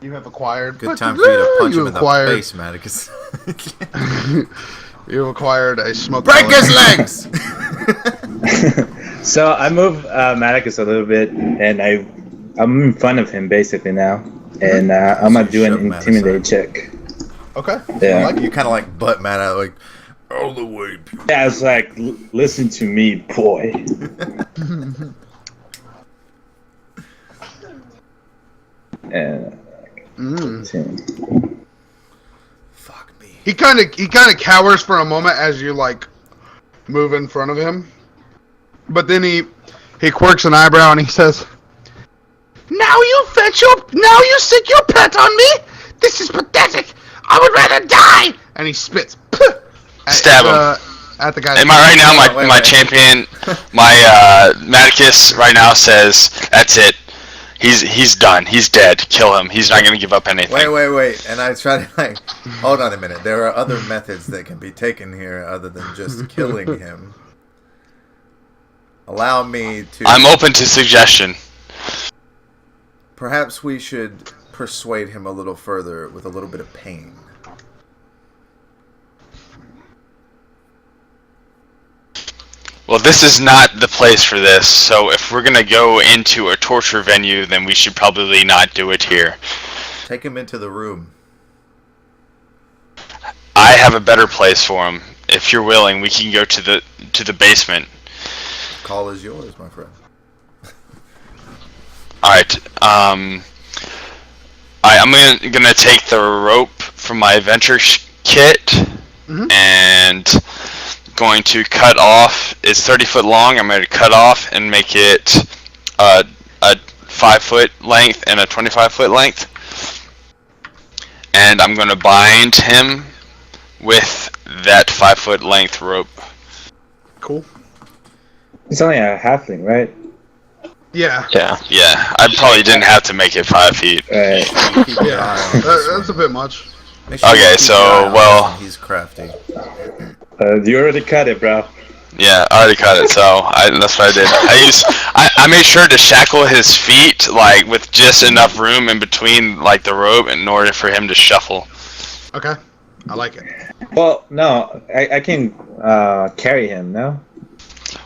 You have acquired. Good time for you to punch him in the acquired, face, Maticus. You acquired a smoke. Break his legs! So I move Maticus a little bit, and I'm in front of him basically now, and I'm gonna do an intimidate check. Okay. Yeah. I like You kind of like butt Matt out, like, all the way. Yeah, I was like, listen to me, boy. And Fuck me. He kind of cowers for a moment as you like move in front of him, but then he quirks an eyebrow and he says, now you stick your pet on me? This is pathetic. I would rather die. And he spits. Stab him. At the guy. Am I right now? Wait. My champion, my Maticus right now says, "That's it. He's done. He's dead. Kill him. He's not gonna give up anything." Wait. And I try to, like, hold on a minute. There are other methods that can be taken here other than just killing him. Allow me to... I'm open to suggestion. Perhaps we should persuade him a little further with a little bit of pain. Well, this is not the place for this, so if we're gonna go into a torture venue, then we should probably not do it here. Take him into the room. I have a better place for him. If you're willing, we can go to the basement. Call is yours, my friend. Alright, I'm gonna take the rope from my adventure kit, and going to cut off. It's 30 foot long. I'm going to cut off and make it a 5 foot length and a 25 foot length. And I'm going to bind him with that 5 foot length rope. Cool. it's only a halfling, right? Yeah. Yeah, I probably didn't have to make it 5 feet. Right. Keep your eye on That's a bit much. Make sure Okay, you keep so, your eye on well- him. He's crafty. You already cut it, bro. Yeah, I already cut it, so that's what I did. I made sure to shackle his feet, like, with just enough room in between, like, the rope in order for him to shuffle. Okay. I like it. Well, no, I can carry him, no?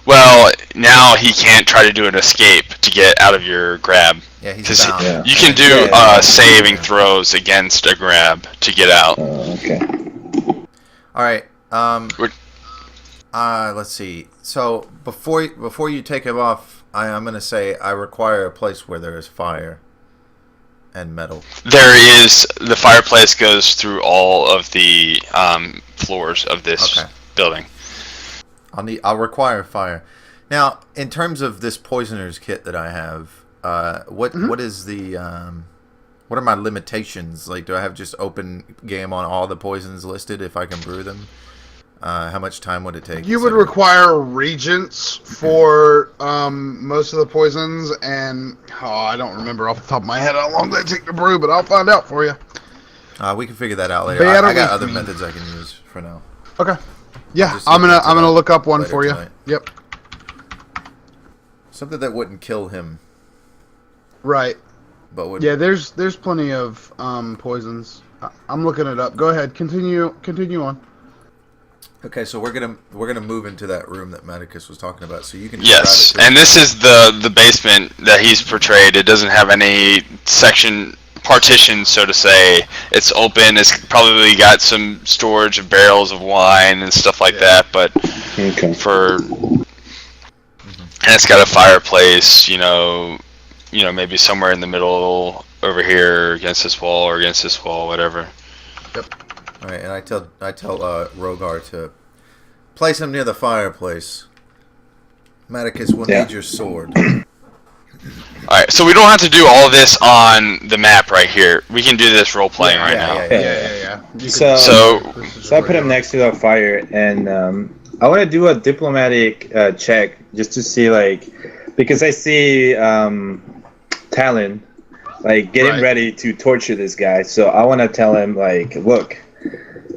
Well, now he can't try to do an escape to get out of your grab. Yeah, he's 'Cause bound. Yeah. you can do saving throws against a grab to get out. Okay. Alright, let's see. So, before you take him off, I'm going to say I require a place where there is fire and metal. The fireplace goes through all of the floors of this building. I'll require fire. Now, in terms of this poisoner's kit that I have, what is the what are my limitations? Like, do I have just open game on all the poisons listed if I can brew them? How much time would it take? You would require regents for most of the poisons, and I don't remember off the top of my head how long they take to brew, but I'll find out for you. We can figure that out later. I got other methods I can use for now. Okay. Yeah, Just I'm look into gonna that look up one later for you. tonight. Yep. Something that wouldn't kill him, Right. but would. Yeah, there's plenty of poisons. I'm looking it up. Go ahead. Continue on. Okay, so we're gonna move into that room that Maticus was talking about. So you can. Yes, describe it to and me. this is the basement that he's portrayed. It doesn't have any partition, so to say. It's open. It's probably got some storage of barrels of wine and stuff like that. But and it's got a fireplace. Maybe somewhere in the middle over here against this wall or against this wall, whatever. All right, and I tell Rogar to place him near the fireplace. Maticus will need your sword. Alright, so we don't have to do all this on the map right here. We can do this role playing right now. Yeah. So I put him next to the fire, and I want to do a diplomatic check just to see, like, because I see Talon, like, getting ready to torture this guy. So I want to tell him, like, look,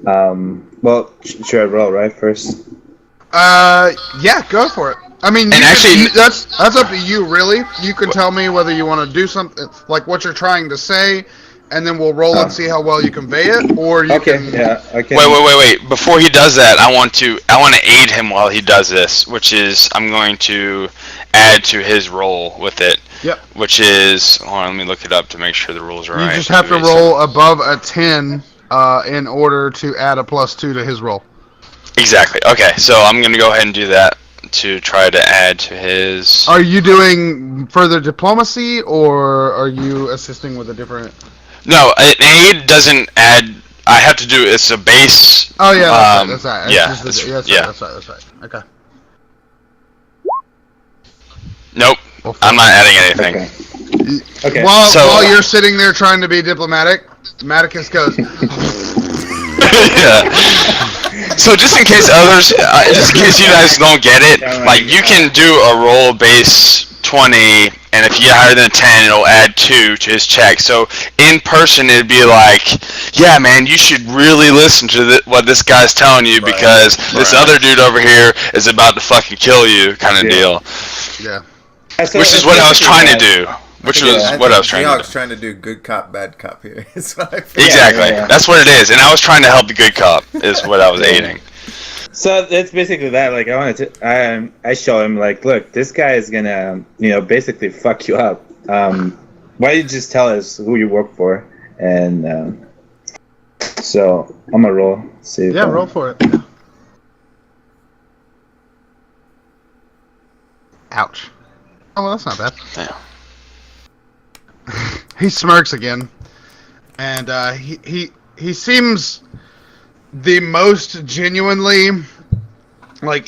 well, should I roll right first? Yeah, go for it. I mean, that's up to you, really. You can tell me whether you want to do something, like what you're trying to say, and then we'll roll and see how well you convey it, or you Okay, can. yeah, okay. Wait. Before he does that, I want to aid him while he does this, which is I'm going to add to his roll with it. Yep. Which is, hold on, let me look it up to make sure the rules are You right. just have to roll above a 10 in order to add a +2 to his roll. Exactly. Okay, so I'm going to go ahead and do that to try to add to his... Are you doing further diplomacy, or are you assisting with a different... No, an aid doesn't add... I have to do... It's a base... Oh, yeah, that's right. Yeah, That's right. Okay. Nope, I'm not adding anything. Okay. While you're sitting there trying to be diplomatic, Maticus goes... Yeah. So just in case you guys don't get it, like you can do a roll base 20, and if you get higher than 10, it'll add 2 to his check. So in person, it'd be like, yeah, man, you should really listen to what this guy's telling you because this other dude over here is about to fucking kill you, kind of deal. Yeah. Which is what I was trying to do. Which was what I was trying to do. Seahawks trying to do good cop, bad cop here. Exactly. That's what it is. And I was trying to help the good cop, is what I was aiding. So that's basically that. Like, I show him, like, look, this guy is gonna, basically fuck you up. Why don't you just tell us who you work for? And so I'm gonna roll. See. Yeah, roll for it. Ouch. Oh, well, that's not bad. Yeah. He smirks again, and he seems the most genuinely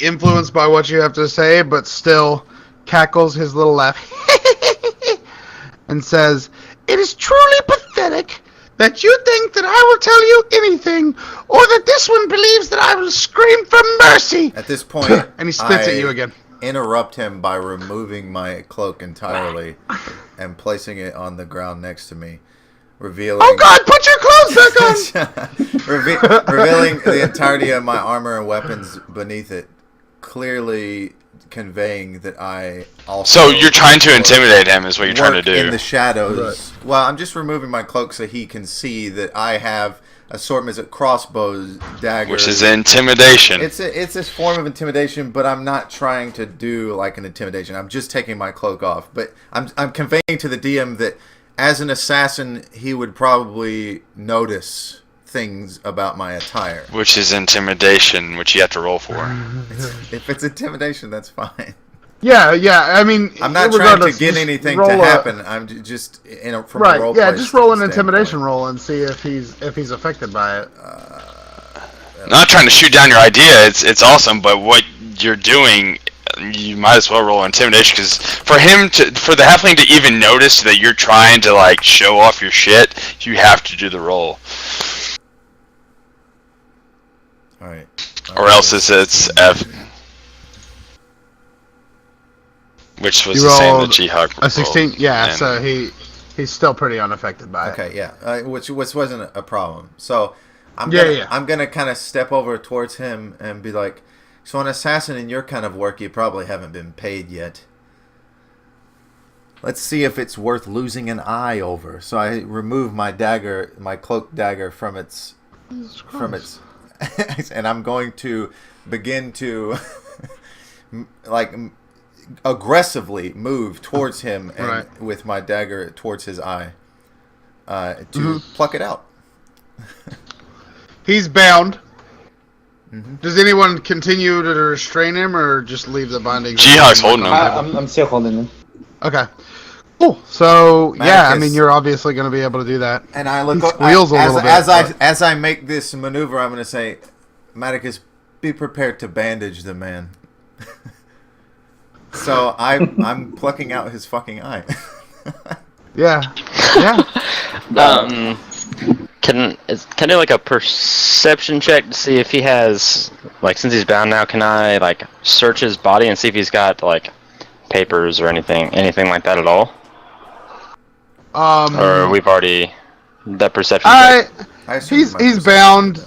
influenced by what you have to say, but still cackles his little laugh and says, "It is truly pathetic that you think that I will tell you anything, or that this one believes that I will scream for mercy." At this point, and he spits at you again. Interrupt him by removing my cloak entirely and placing it on the ground next to me, revealing... Oh God, put your clothes back on! Revealing the entirety of my armor and weapons beneath it, clearly conveying that I also... So you're trying to intimidate him is what you're trying to do. In the shadows. Right. Well, I'm just removing my cloak so he can see that I have assortments of crossbows, daggers, which is intimidation. It's a form of intimidation, but I'm not trying to do like an intimidation. I'm just taking my cloak off. But I'm conveying to the DM that as an assassin, he would probably notice things about my attire. Which is intimidation, which you have to roll for. If it's intimidation, that's fine. Yeah. I mean, I'm not trying to get anything to happen. I'm just from a role play. Just roll an intimidation roll and see if he's affected by it. I'm not trying to shoot down your idea. It's awesome, but what you're doing, you might as well roll intimidation because for the halfling to even notice that you're trying to show off your shit, you have to do the roll. All right. Or else it's F. Which was you the same that rolled G-Hawk a 16. Yeah, and so he's still pretty unaffected by it. Okay, yeah, which wasn't a problem. So I'm gonna kind of step over towards him and be like, "So an assassin in your kind of work, you probably haven't been paid yet. Let's see if it's worth losing an eye over." So I remove my dagger, my cloak dagger from its, and I'm going to begin to aggressively move towards him and with my dagger towards his eye to pluck it out. He's bound. Does anyone continue to restrain him or just leave the binding? G-Hawk's holding him. I'm still holding him. Okay. Cool. So Maticus, yeah, I mean you're obviously going to be able to do that. And I look he squeals a little bit. As I make this maneuver, I'm going to say, Maticus, be prepared to bandage the man. So I'm plucking out his fucking eye. Yeah. Can I do a perception check to see if he has since he's bound now? Can I search his body and see if he's got papers or anything like that at all? Or we've already that perception check. He's bound.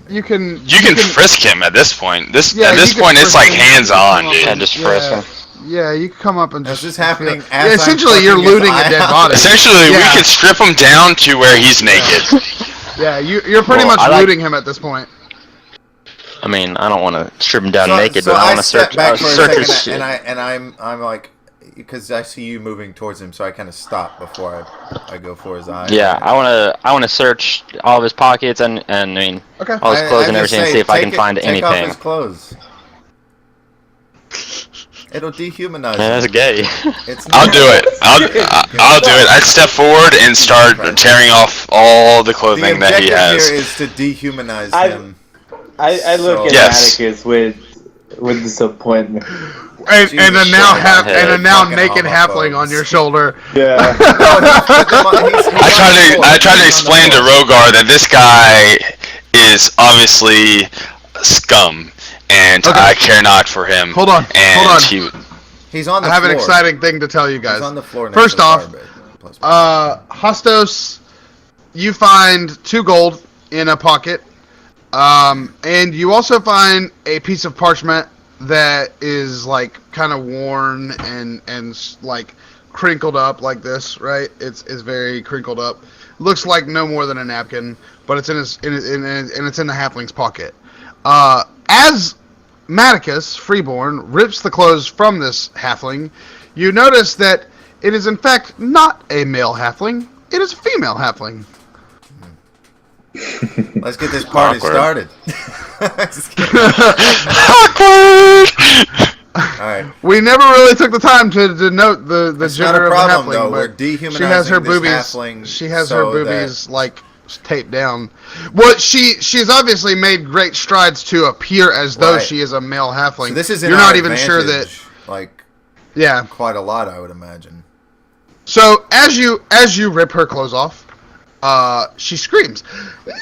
You can frisk him at this point. At this point, it's hands on, dude. Yeah, just frisk him. Yeah, you can come up and Is just. this happening Yeah, as I'm essentially, you're fucking his looting a eye dead out? body. Essentially, we Yeah. could strip him down to where he's naked. Yeah, you're pretty Well, much I like- looting him at this point. I mean, I don't want to strip him down naked, so but I want to step search back for a search his second, shit. and I'm like, because I see you moving towards him, so I kind of stop before I go for his eye. Yeah, I want to search all of his pockets and I mean Okay. all his clothes and just everything, and say, see if I can take find take off anything. his clothes. It'll dehumanize Yeah, that's him. gay. It's I'll not. do it. I'll do it. I'd step forward and start tearing off all the The clothing that he objective has. here is to dehumanize I- him. I look So- at Yes. Atticus with disappointment. And Jesus a now Christ. Fucking naked halfling homophobes. on your shoulder. Yeah. I tried to explain to Rogar that this guy is obviously scum, and Okay. I care not for him. Hold on, And hold on. He's on the I have floor. an exciting thing to tell you guys. He's on the floor. next First to the off, fire bed. Plus- Hostos, you find 2 gold in a pocket, and you also find a piece of parchment that is like kind of worn and like crinkled up like this, right? It's very crinkled up. Looks like no more than a napkin, but it's in it's in the halfling's pocket. As Maticus, Freeborn, rips the clothes from this halfling, you notice that it is in fact not a male halfling, it is a female halfling. Let's get this party Awkward. started. Awkward. All right. We never really took the time to denote the That's gender not a of problem, the halfling, though. We're but dehumanizing she has her this boobies. halfling She has so her boobies like taped down. Well, she's obviously made great strides to appear as though Right. she is a male halfling. So this is in You're our not even sure that. advantage, like Yeah. quite a lot, I would imagine. So as you rip her clothes off, she screams, "No!"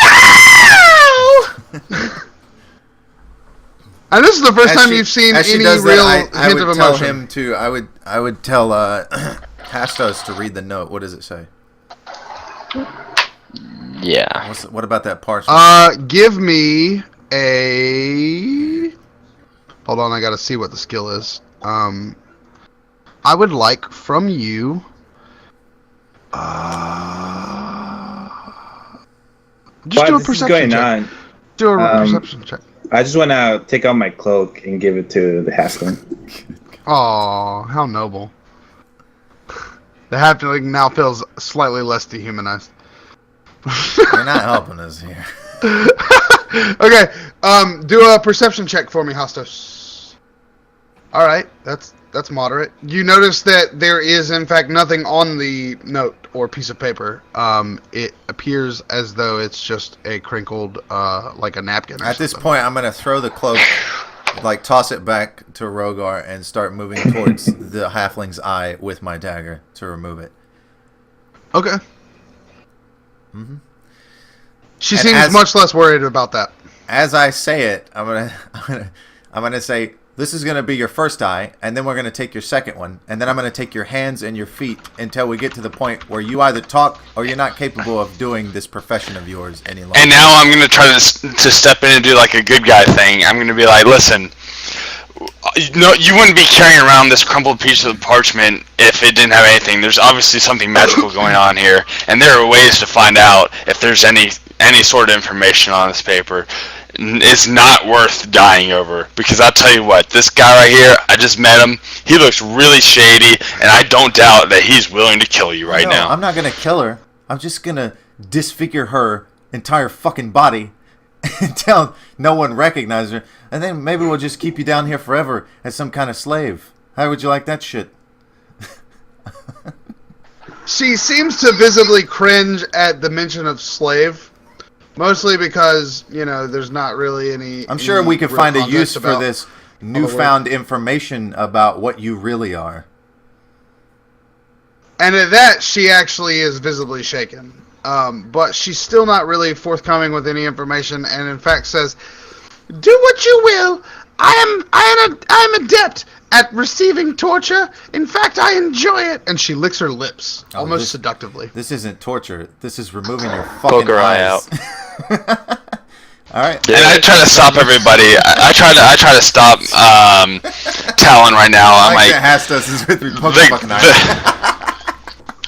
And this is the first As time she- you've seen as she any does that, real I hint would of tell emotion. him to. I would tell Hastos to read the note. What does it say? Yeah. What about that parchment? Give me a. Hold on, I gotta see what the skill is. I would like from you. Just While do a this is perception going check. on, Do a um, perception check. I just want to take out my cloak and give it to the halfling. Aw, how noble. The halfling now feels slightly less dehumanized. You're not helping us here. Okay, do a perception check for me, Hostos. All right, that's moderate. You notice that there is, in fact, nothing on the note or piece of paper. It appears as though it's just a crinkled, like a napkin. Or At this something. point, I'm gonna throw the cloak, like toss it back to Rogar, and start moving towards the halfling's eye with my dagger to remove it. Okay. She And seems as- much less worried about that. As I say it, I'm gonna say, this is gonna be your first eye, and then we're gonna take your second one, and then I'm gonna take your hands and your feet until we get to the point where you either talk or you're not capable of doing this profession of yours any longer. And now I'm gonna try to step in and do like a good guy thing. I'm gonna be like, listen, no, you wouldn't be carrying around this crumpled piece of parchment if it didn't have anything. There's obviously something magical going on here, and there are ways to find out if there's any sort of information on this paper. It's not worth dying over, because I'll tell you what, this guy right here, I just met him. He looks really shady, and I don't doubt that he's willing to kill you right No, now. I'm not gonna kill her. I'm just gonna disfigure her entire fucking body until no one recognizes her, and then maybe we'll just keep you down here forever as some kind of slave. How would you like that shit? She seems to visibly cringe at the mention of slave, mostly because, you know, there's not really any. I'm sure any we could real find a context use for about this the newfound information about what you really are. And at that, she actually is visibly shaken. But she's still not really forthcoming with any information, and in fact says, "Do what you will. I am adept at receiving torture. In fact, I enjoy it." And she licks her lips, Oh, almost this- seductively. This isn't torture. This is removing your fucking Poke her eye eyes. All right. And I try to stop everybody. I try to stop Talon right now. I'm like like, that Haas does is with me poking the- fucking eye.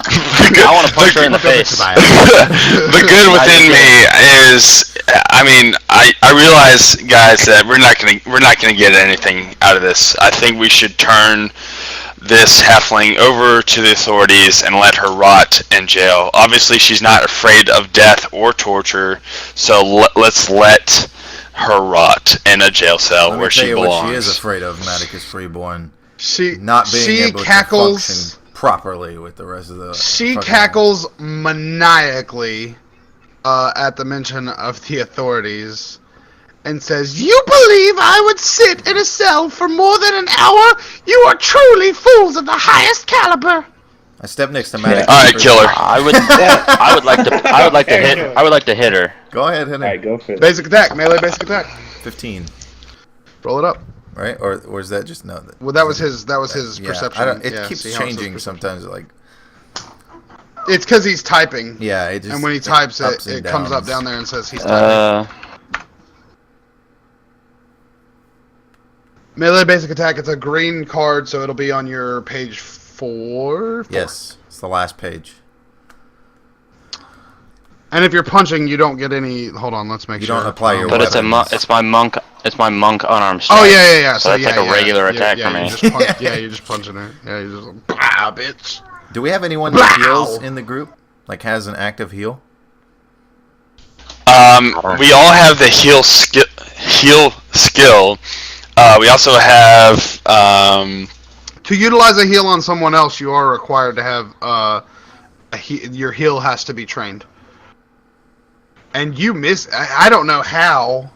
I want to punch her in the face. the good within me is, I mean, I realize, guys, that we're not gonna get anything out of this. I think we should turn this halfling over to the authorities and let her rot in jail. Obviously, she's not afraid of death or torture, so let's let her rot in a jail cell Let me where tell she you belongs. what she is afraid of, Maticus Freeborn. She Not being she able cackles. to function properly with the rest of the. She fucking- cackles maniacally at the mention of the authorities and says, "You believe I would sit in a cell for more than an hour? You are truly fools of the highest caliber." I step next to Maticus. All right, kill her. I would like to hit her. Go ahead, hit All right, it. go for it. Basic attack, melee basic attack. 15, Roll it up. right? Or is that just no? Well, that was his Yeah, perception. I don't, it Yeah, keeps see how it says changing perception. sometimes. Like, It's because he's typing. yeah, it just. And when he types it, ups and it comes up downs. down there and says he's typing. Melee basic attack, it's a green card, so it'll be on your page 4. Yes, it's the last page. And if you're punching, you don't get any. Hold on, let's make You sure. don't apply your But it's a weapons. it's my monk unarmed strike. Oh yeah. So that's yeah, like a yeah. regular Yeah, attack yeah, for me. you just punch, yeah, you're just punching her. Yeah, you're just bah, bitch. Do we have anyone Blow! that heals in the group? Like has an active heal? We all have the heal skill. We also have To utilize a heal on someone else, you are required to have your heal has to be trained. And you miss. I don't know how,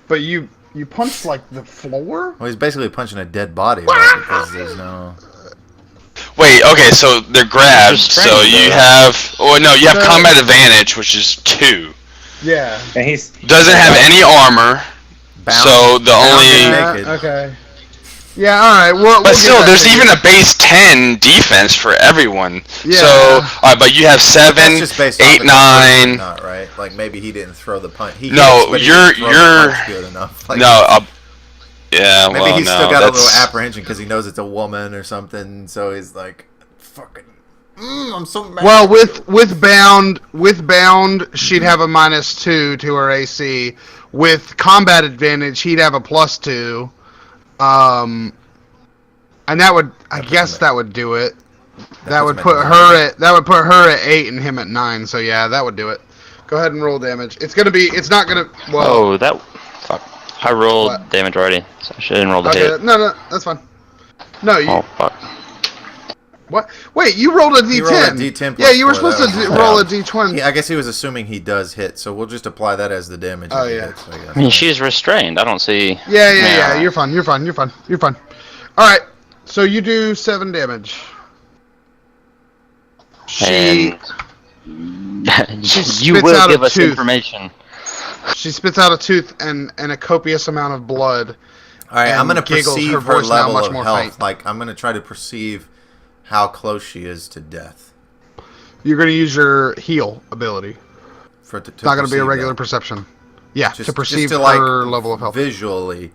but you punched like the floor. Well, he's basically punching a dead body, right? Because there's no. wait. Okay, so they're grabbed. Just So strangled, you though. have. Oh no, you have No. combat advantage, which is 2. Yeah. And he's Doesn't have any armor. Bound, So the bound only- and naked. Okay. Yeah. All right. We'll But get still, that there's to you. even a base 10 defense for everyone. Yeah. So, but you have 7, That's just based off 8, the numbers, 9. not right. Like maybe he didn't throw the punch. He No, hits, but he you're- didn't throw the you're- punch good enough. Like, No, yeah, maybe well, he's no, still got a that's... little apprehension because he knows it's a woman or something. So he's like, "Fucking, I'm so mad." Well, with bound, she'd have a -2 to her AC. With combat advantage, he'd have a +2. And that would, I guess, that would do it. That would puts him put at her at 8 and him at 9. So yeah, that would do it. Go ahead and roll damage. It's not gonna. Well, Oh, that fuck! I rolled What? damage already, so I shouldn't roll the okay, hit. no, that's fine. No, you Oh fuck! what? Wait, you rolled a D10. You rolled a D10 Yeah, you were plus supposed four, to that was- roll a D20. I guess he was assuming he does hit, so we'll just apply that as the damage. Oh, if he yeah. hits, I guess. I mean, she's restrained. I don't see. Yeah. You're fine. You're fine. All right. So you do 7 damage. She And She you spits will out a give us tooth. information. spits out a tooth and a copious amount of blood. All right, I'm and gonna giggles, perceive her her, voice now level much of more health. faint. Like I'm gonna try to perceive how close she is to death. You're going to use your heal ability. For to It's not going to be a perceive regular that. perception. Yeah, Just, to perceive just to, like, her level of health. visually.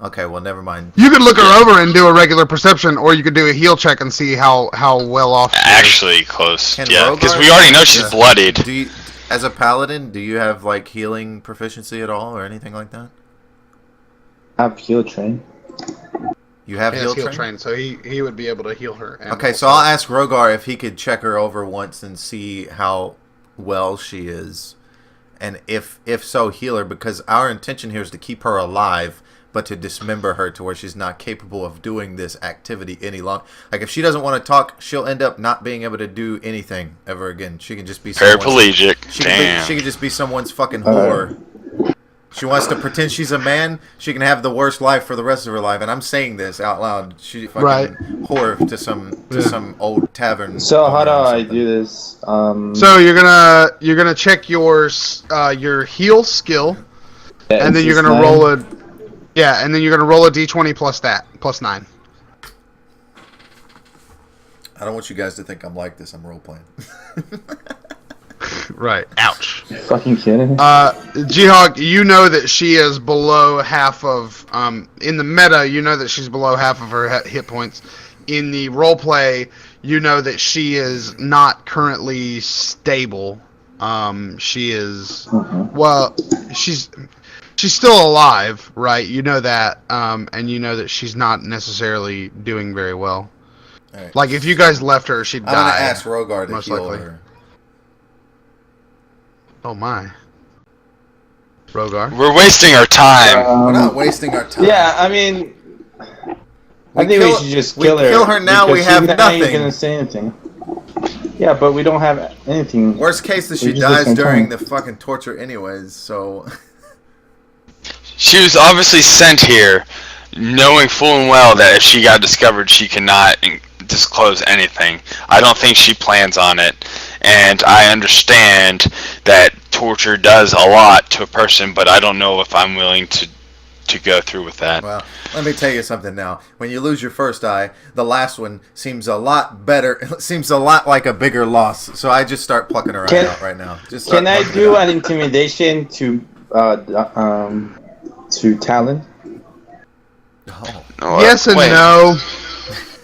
Okay, well, never mind. You could look her over and do a regular perception, or you could do a heal check and see how well off she is. Actually close. Can Yeah, because Rogar- we already know she's Yeah. bloodied. Do you, as a paladin, do you have like healing proficiency at all or anything like that? have heal train. You have He heal has heal train? train, so he would be able to heal her. and Okay, so also- I'll ask Rogar if he could check her over once and see how well she is, and if so, heal her, because our intention here is to keep her alive, but to dismember her to where she's not capable of doing this activity any longer. Like if she doesn't want to talk, she'll end up not being able to do anything ever again. She can just be someone's, Paraplegic. she Damn. can just be someone's fucking whore. She wants to pretend she's a man. She can have the worst life for the rest of her life. And I'm saying this out loud. She fucking Right. whore to some old tavern. So how do owner or I something. do this? So you're gonna check your heal skill, and then you're gonna roll a d20 plus 9. I don't want you guys to think I'm like this. I'm role playing. Right. Ouch. Fucking kidding. G-Hawk, you know that she is below half of, in the meta, you know that she's below half of her hit points. In the roleplay, you know that she is not currently stable. She is, well, she's still alive, right? You know that, and you know that she's not necessarily doing very well. Right. Like, if you guys left her, she'd die. I'm gonna ask Rogar to most heal likely. her. Oh my. Rogar? We're wasting our time. We're not wasting our time. Yeah, I mean, I think we should just we kill her. kill her now, we because have she's not nothing. gonna say anything. Yeah, but we don't have anything. Worst case is she We just dies listen to during him. the fucking torture anyways, so... She was obviously sent here knowing full and well that if she got discovered, she cannot disclose anything. I don't think she plans on it. And I understand that torture does a lot to a person, but I don't know if I'm willing to go through with that. Well, let me tell you something now. When you lose your first eye, the last one seems a lot better. It seems a lot like a bigger loss. So I just start plucking her eye out right now. Just start Can I plucking do it out. an intimidation to Talon? Oh. Yes and Wait. no.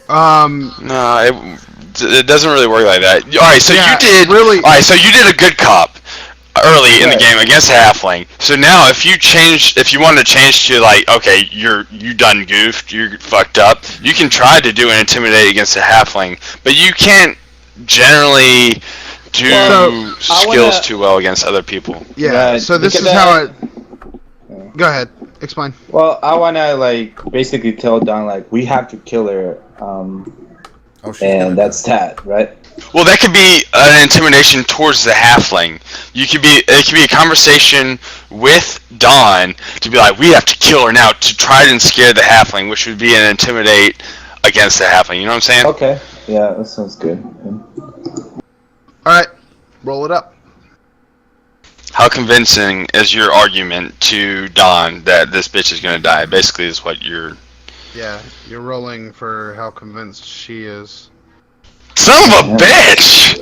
No, it doesn't really work like that. All right, so Yeah, you did really- All right, so you did a good cop early in the Right. game against a halfling. So now, if you want to change to like, okay, you done goofed, you're fucked up. You can try to do an intimidate against a halfling, but you can't generally do Well, so, I skills wanna- too well against other people. Yeah, Right, so this is because how it... Go ahead. Explain. Well, I wanna basically tell Don we have to kill her, Oh, she's gonna and that's that, right? Well, that could be an intimidation towards the halfling. It could be a conversation with Dawn to be like, we have to kill her now to try and scare the halfling, which would be an intimidate against the halfling. You know what I'm saying? Okay, yeah, that sounds good. Alright, roll it up. How convincing is your argument to Dawn that this bitch is gonna die? Basically, is what you're. Yeah, you're rolling for how convinced she is. Son of a bitch!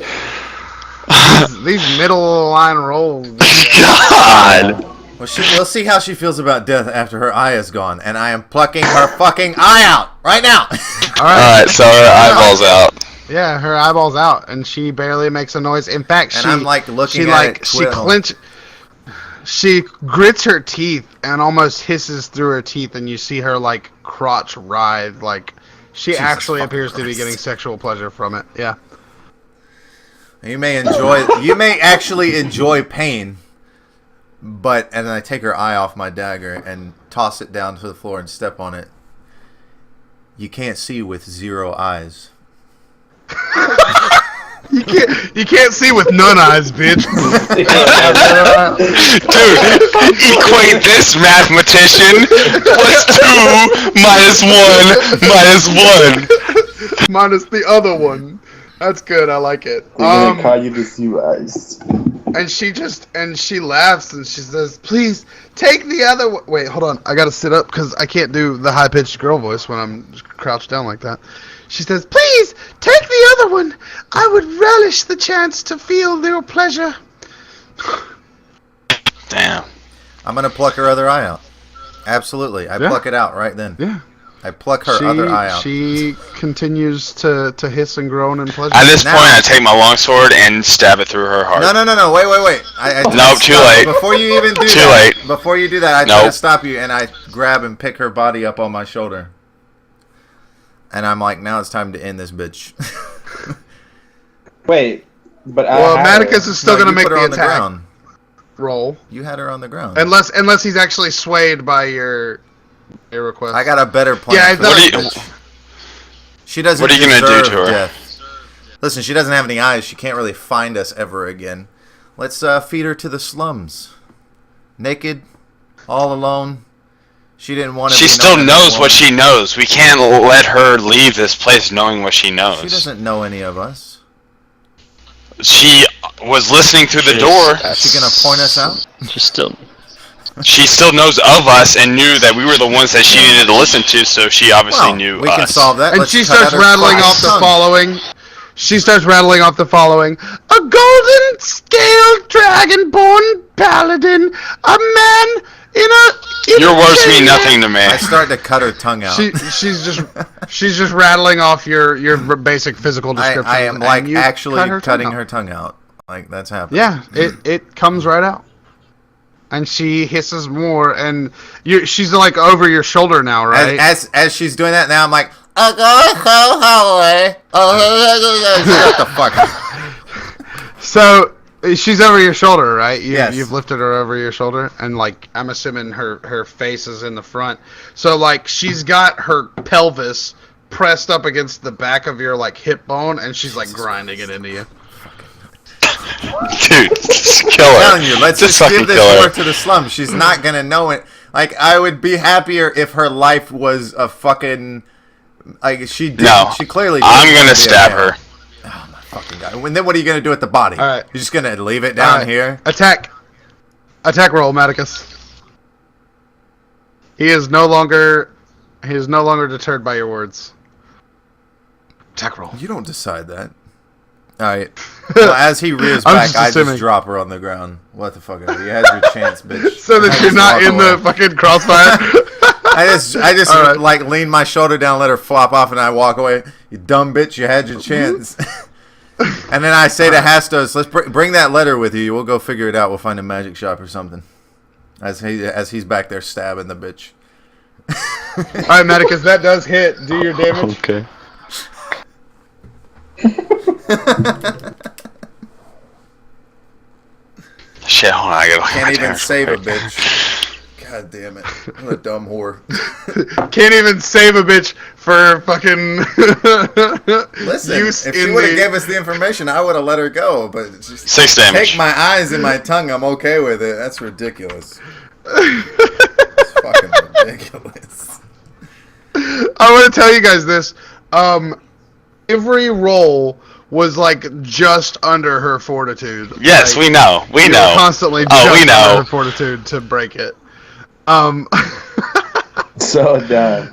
These middle line rolls. God. Well, we'll see how she feels about death after her eye is gone, and I am plucking her fucking eye out right now. Alright. Alright, so her eyeballs out. Yeah, her eyeball's out, and she barely makes a noise. In fact, And she I'm looking she at it she twiddle. she grits her teeth and almost hisses through her teeth, and you see her crotch writhe. She Jesus actually fucking appears to be Christ. getting sexual pleasure from it. Yeah. You may actually enjoy pain, and then I take her eye off my dagger and toss it down to the floor and step on it. You can't see with 0 eyes. You can't see with none eyes, bitch. Dude, equate this, mathematician. +2 -1 -1. Minus the other one. That's good. I like it. We're gonna call you the Sea Eyes. And she laughs and she says, "Please take the other one." Wait, hold on. I gotta sit up because I can't do the high pitched girl voice when I'm crouched down like that. She says, "Please take the other one. I would relish the chance to feel your pleasure." Damn. I'm gonna pluck her other eye out. Absolutely, I Yeah. pluck it out right then. Yeah. I pluck her other eye out. She continues to hiss and groan in pleasure. At this Now- point, I take my longsword and stab it through her heart. No, wait. Nope, too late. Before you even do Too that, late. Before you do that, I try to Nope. stop you, and I grab and pick her body up on my shoulder. And I'm like, now it's time to end this bitch. Wait, but Well, I had Maticus her. is still No, gonna you make put her the on attack ground. roll, You had her on the ground. unless he's actually swayed by your request. I got a better plan. Yeah, for what this do you- bitch. She doesn't what are you gonna do deserve to her? death. Listen, she doesn't have any eyes. She can't really find us ever again. Let's feed her to the slums. Naked, all alone. She didn't want to. She be still known as a knows what woman. she knows. We can't let her leave this place knowing what she knows. She doesn't know any of us. She was listening through the door. Is she gonna point us out? She's still. She still knows of us and knew that we were the ones that she needed to listen to, so she obviously Well, knew we us. can solve that. And Let's she cut starts out her rattling fucking off the tongue. following. she starts rattling off the following: a golden scaled dragonborn paladin, a man in Your words mean chain- nothing to me. I start to cut her tongue out. She's just rattling off your basic physical description. I am and like you actually cut her cutting tongue her out. tongue out. Like that's happening. Yeah, it comes right out, and she hisses more, and she's like over your shoulder now, right? As she's doing that now, I'm like, shut the fuck up. So she's over your shoulder, right? Yes. You've lifted her over your shoulder, and like I'm assuming her face is in the front. So like she's got her pelvis pressed up against the back of your like hip bone, and she's like grinding it into you. Dude, just kill I'm her. telling you, let's just fucking give this kill her. work to the slum. She's not gonna know it. Like I would be happier if her life was a fucking like she did. No, She clearly. I'm didn't gonna wanna be a stab man. her. Oh my fucking god! And then what are you gonna do with the body? All right. You're just gonna leave it down Alright, here? Attack roll, Maticus. He is no longer deterred by your words. Attack roll. You don't decide that. All right. Well, as he rears I'm back, just I assuming. just drop her on the ground. What the fuck? You had your chance, bitch. So that I you're just not walk in the away. fucking crossfire. I just All right. like lean my shoulder down, let her flop off, and I walk away. You dumb bitch, you had your chance. And then I say to Hastos, let's bring that letter with you. We'll go figure it out. We'll find a magic shop or something. As he's back there stabbing the bitch. Alright, Maticus, that does hit. Do your damage. Okay. Shit, hold on, I gotta look at my Can't even damage save a real quick. bitch. God damn it. What a dumb whore. Can't even save a bitch for fucking Listen, use if she in would have the... gave us the information, I would have let her go. But just 6 damage. take my eyes and my tongue, I'm okay with it. That's ridiculous. It's fucking ridiculous. I want to tell you guys this. Every roll was like just under her fortitude. Yes, Like, we know. We you were know. constantly Oh, just we under know. her fortitude to break it. So dumb.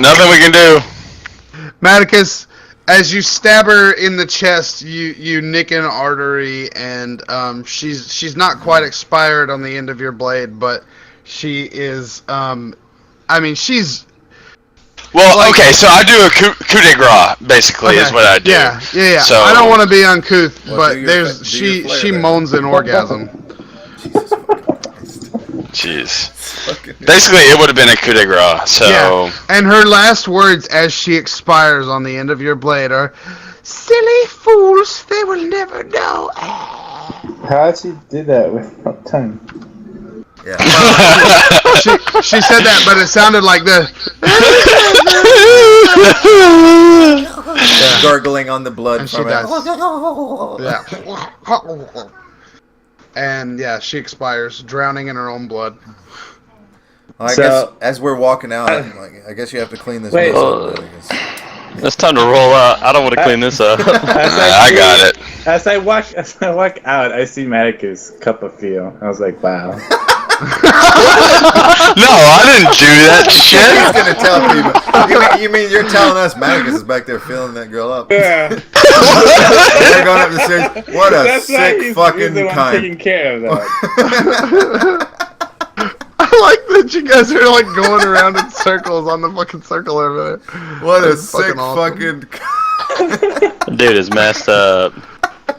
Nothing we can do. Maticus, as you stab her in the chest, you nick an artery, and she's not quite expired on the end of your blade, but she is. She's. Well, Like- okay, so I do a coup de grace, basically, is Okay. what I do. Yeah. So, I don't want to be uncouth, Well, but do your there's flair she then. moans an orgasm. Jeez. Basically, it would have been a coup de grace, so... Yeah, and her last words as she expires on the end of your blade are, "Silly fools, they will never know." How'd she do that with her tongue? Yeah. She said that, but it sounded like the. Gargling on the blood And she from it. dies. Yeah. And yeah, she expires, drowning in her own blood. Well, I So- guess as we're walking out, I guess you have to clean this Wait. mess up. I guess. It's time to roll out. I don't want to clean this up. I got it. As I walk out, I see Maticus cup of feel. I was like, wow. No, I didn't do that He's shit. gonna tell people. You mean you're telling us Maticus is back there feeling that girl up? Yeah. They're going up the stairs. What a That's why sick he's fucking the one cunt. taking care of that. I like that you guys are like going around in circles on the fucking circle over there. What a That's sick awesome. Dude is messed up.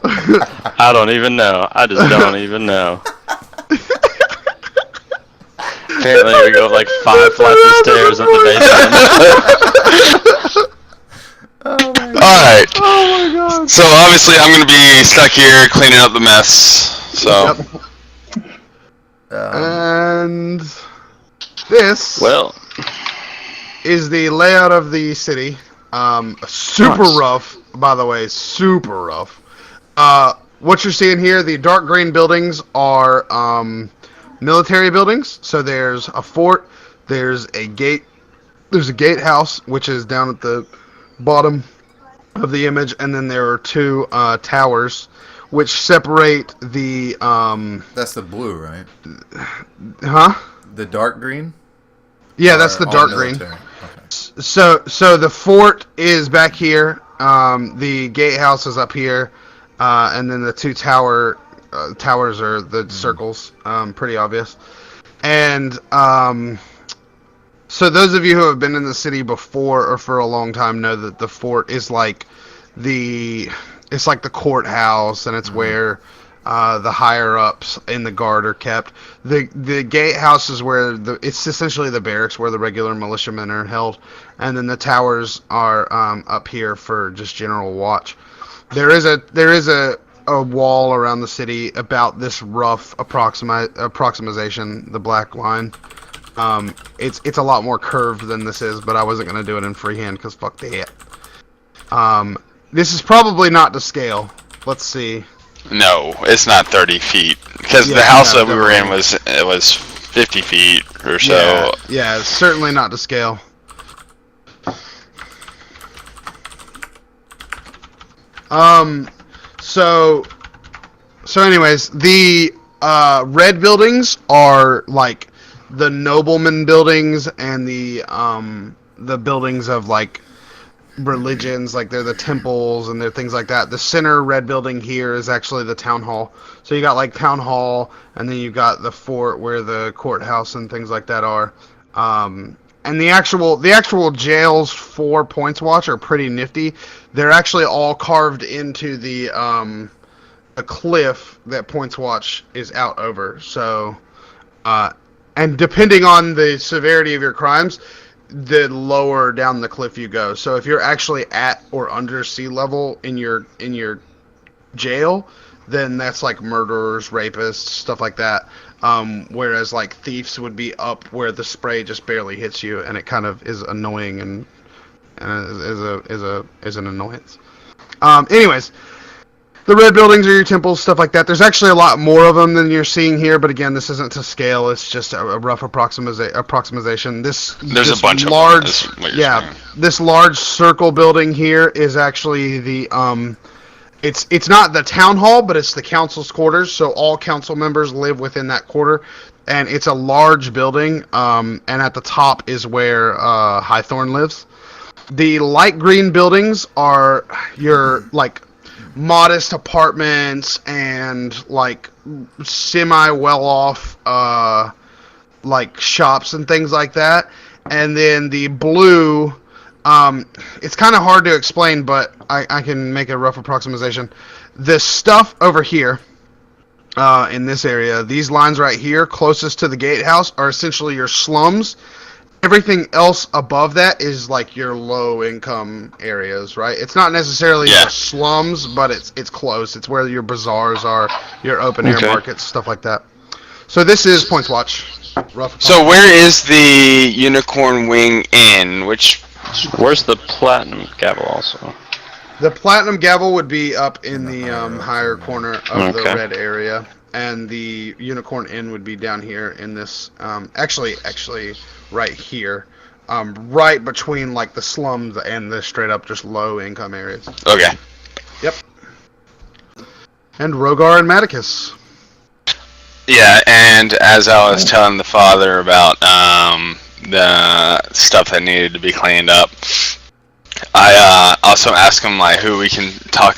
I don't even know. I just don't even know. Apparently, we go up like 5 flights of stairs up the basement. Alright, Oh my god. so obviously I'm going to be stuck here cleaning up the mess, so... And this Well, is the layout of the city. Super Nice. rough, by the way, super rough. What you're seeing here, the dark green buildings are military buildings. So there's a fort, there's a gatehouse, which is down at the bottom of the image, and then there are 2 towers, which separate the That's the blue, right? The dark green? Yeah, that's Or the all dark green. military? Okay. So the fort is back here, The gatehouse is up here, and then the two towers are the circles. Pretty obvious. And so those of you who have been in the city before or for a long time know that the fort is like it's like the courthouse, and it's where the higher ups in the guard are kept. The gatehouse is where it's essentially the barracks where the regular militiamen are held, and then the towers are up here for just general watch. There is a wall around the city about this rough approximation, the black line. It's a lot more curved than this is, but I wasn't gonna do it in freehand because fuck that. This is probably not to scale. Let's see. No, it's not 30 feet because Yeah, the house no, that we were in definitely. was 50 feet or so. Yeah, it's certainly not to scale. So anyways, the red buildings are like the nobleman buildings and the buildings of like religions, like they're the temples and they're things like that. The center red building here is actually the town hall. So you got like town hall, and then you got the fort where the courthouse and things like that are. And the actual jails for Points Watch are pretty nifty. They're actually all carved into the a cliff that Points Watch is out over. So, and depending on the severity of your crimes, the lower down the cliff you go. So if you're actually at or under sea level in your jail, then that's like murderers, rapists, stuff like that. Whereas like thieves would be up where the spray just barely hits you, and it kind of is annoying and is an annoyance. Anyways, the red buildings are your temples, stuff like that. There's actually a lot more of them than you're seeing here, but again, this isn't to scale. It's just a rough approximation. There's a bunch large, of them. Is what you're saying. this large circle building here is actually the It's not the town hall, but it's the council's quarters. So all council members live within that quarter, and it's a large building. And at the top is where Highthorn lives. The light green buildings are your like modest apartments and like semi well off like shops and things like that. And then the blue. It's kind of hard to explain, but I can make a rough approximation. The stuff over here, in this area, these lines right here, closest to the gatehouse, are essentially your slums. Everything else above that is like your low-income areas, right? It's not necessarily the slums, but it's close. It's where your bazaars are, your open-air markets, stuff like that. So this is Points Watch. So where is the Unicorn Wing Inn? Where's the Platinum Gavel also? The Platinum Gavel would be up in the higher corner of the red area, and the Unicorn Inn would be down here in this, actually right here, right between like the slums and the straight up just low income areas. Okay. Yep. And Rogar and Maticus. Yeah, and as I was telling the father about the stuff that needed to be cleaned up, I also asked him like who we can talk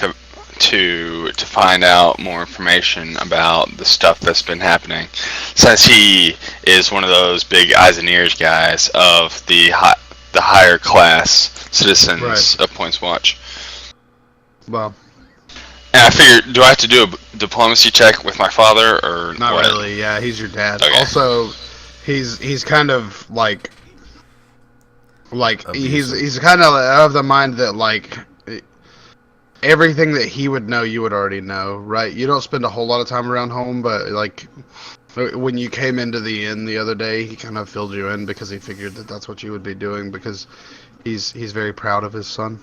to find out more information about the stuff that's been happening, since he is one of those big eyes and ears guys of the higher class citizens of Points Watch. Well, and I figured, do I have to do a diplomacy check with my father or not what? really. Yeah, he's your dad. Okay. Also, he's kind of like he's kind of the mind that like everything that he would know you would already know, right? You don't spend a whole lot of time around home, but like when you came into the inn the other day, he kind of filled you in because he figured that that's what you would be doing, because he's very proud of his son.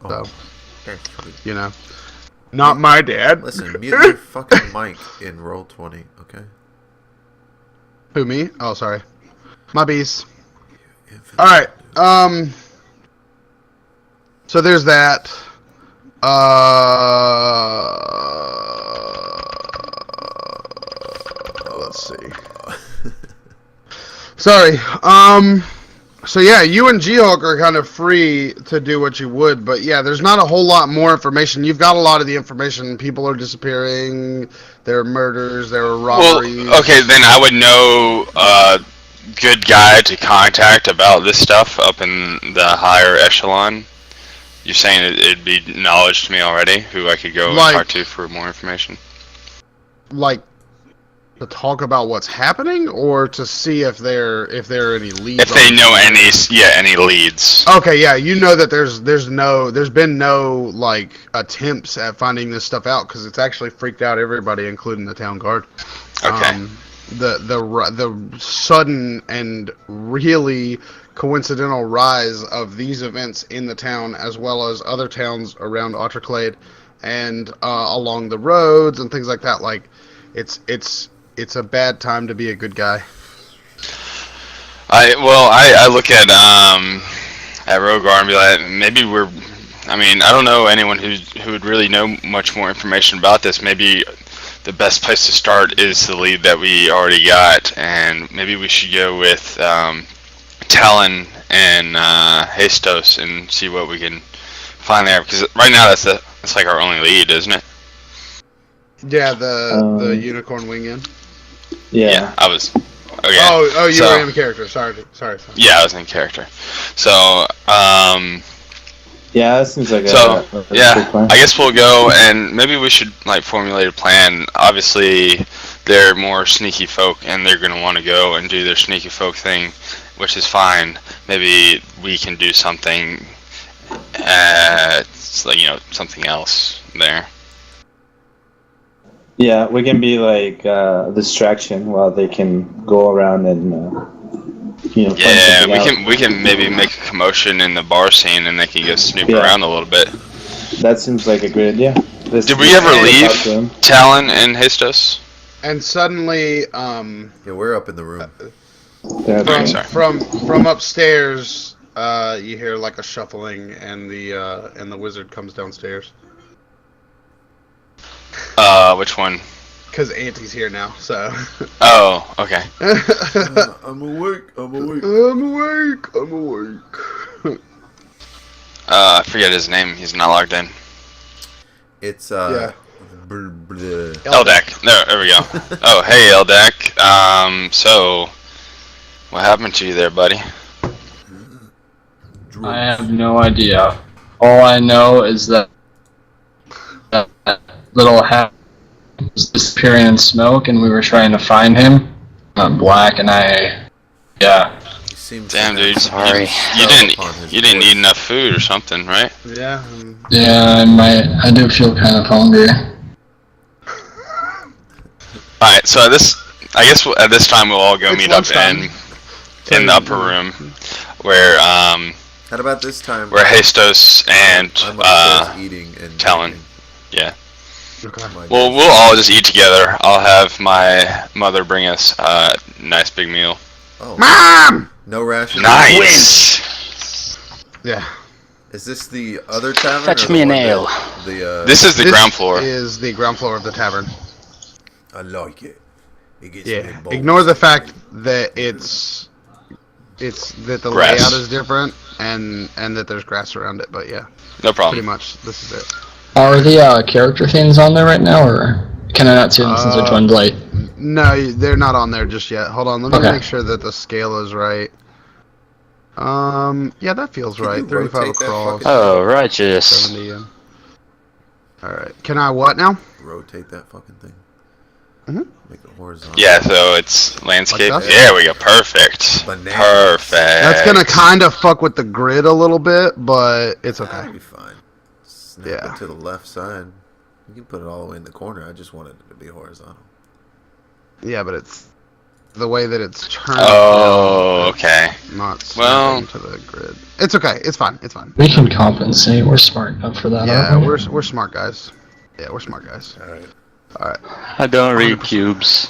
So, you know, not my dad. Listen, mute your fucking mic in Roll20, okay? Who, me? Oh, sorry. My bees. Alright, so there's that. Let's see. Sorry, So yeah, you and G-Hulk are kind of free to do what you would, but yeah, there's not a whole lot more information. You've got a lot of the information. People are disappearing. There are murders. There are robberies. Well, okay, then I would know a good guy to contact about this stuff up in the higher echelon. You're saying it'd be knowledge to me already, who I could go and talk to for more information? Like, to talk about what's happening, or to see if there are any leads? If they know any leads. Okay, yeah, you know that there's been no like attempts at finding this stuff out because it's actually freaked out everybody, including the town guard. Okay. The sudden and really coincidental rise of these events in the town, as well as other towns around Autraclade and along the roads and things like that, like it's a bad time to be a good guy. I look at Rogar and be like, maybe I don't know anyone who would really know much more information about this. Maybe the best place to start is the lead that we already got, and maybe we should go with Talon and Hastos and see what we can find there. Because right now that's like our only lead, isn't it? Yeah, the unicorn wing-in. Yeah, I was. Okay. Oh, you were in character. Sorry. Yeah, I was in character. So, yeah, that seems like a good plan. I guess we'll go, and maybe we should like formulate a plan. Obviously, they're more sneaky folk, and they're gonna want to go and do their sneaky folk thing, which is fine. Maybe we can do something, something else there. Yeah, we can be like a distraction while they can go around and Yeah, we can maybe make a commotion in the bar scene, and they can go snoop around a little bit. That seems like a good idea. Did we ever leave Talon and Hastos? And suddenly, Yeah, we're up in the room. from upstairs, you hear like a shuffling, and the wizard comes downstairs. Which one? Because Auntie's here now, so. Oh, okay. I'm awake. I forget his name. He's not logged in. It's Yeah. Eldak. There we go. Oh, hey, Eldak. So, what happened to you there, buddy? I have no idea. All I know is that little hat was disappearing in smoke, and we were trying to find him. Black and yeah. Damn, dude. Sorry. You didn't eat enough food or something, right? Yeah. Yeah, I do feel kind of hungry. All right. So I guess at this time we'll all go It's meet up lunchtime. in the upper room, where How about this time? where Hastos and I'm upstairs eating and Talon. drinking. Yeah. Okay. Well, we'll all just eat together. I'll have my mother bring us a nice big meal. Oh, Mom! no ration. Nice. Yeah. Is this the other tavern? Fetch or the me an one that- ale. The This is the ground floor. Is the ground floor of the tavern. I like it. It gets me Yeah. bold. Ignore the fact that it's that the Grass. layout is different and that there's grass around it, but yeah, No pretty problem. much this is it. Are the character things on there right now, or can I not see them since I joined late? No, they're not on there just yet. Hold on, let me Okay. make sure that the scale is right. Yeah, that feels Can right. you 35 rotate that across, fucking- Oh, righteous. 70 in. Alright, can I what now? Rotate that fucking thing. Mhm. Make it horizontal. Yeah, so it's landscape. Like that? There we go. Perfect. Bananas. Perfect. That's gonna kind of fuck with the grid a little bit, but it's okay. That'll be fine. Snap Yeah. it to the left side. You can put it all the way in the corner. I just wanted it to be horizontal. Yeah, but it's the way that it's turned. Oh, okay. Not Well- snapping to the grid. It's okay. It's fine. It's fine. We can compensate. We're smart enough for that. Yeah, aren't we? we're smart guys. Yeah, we're smart guys. All right. All right. I don't read cubes.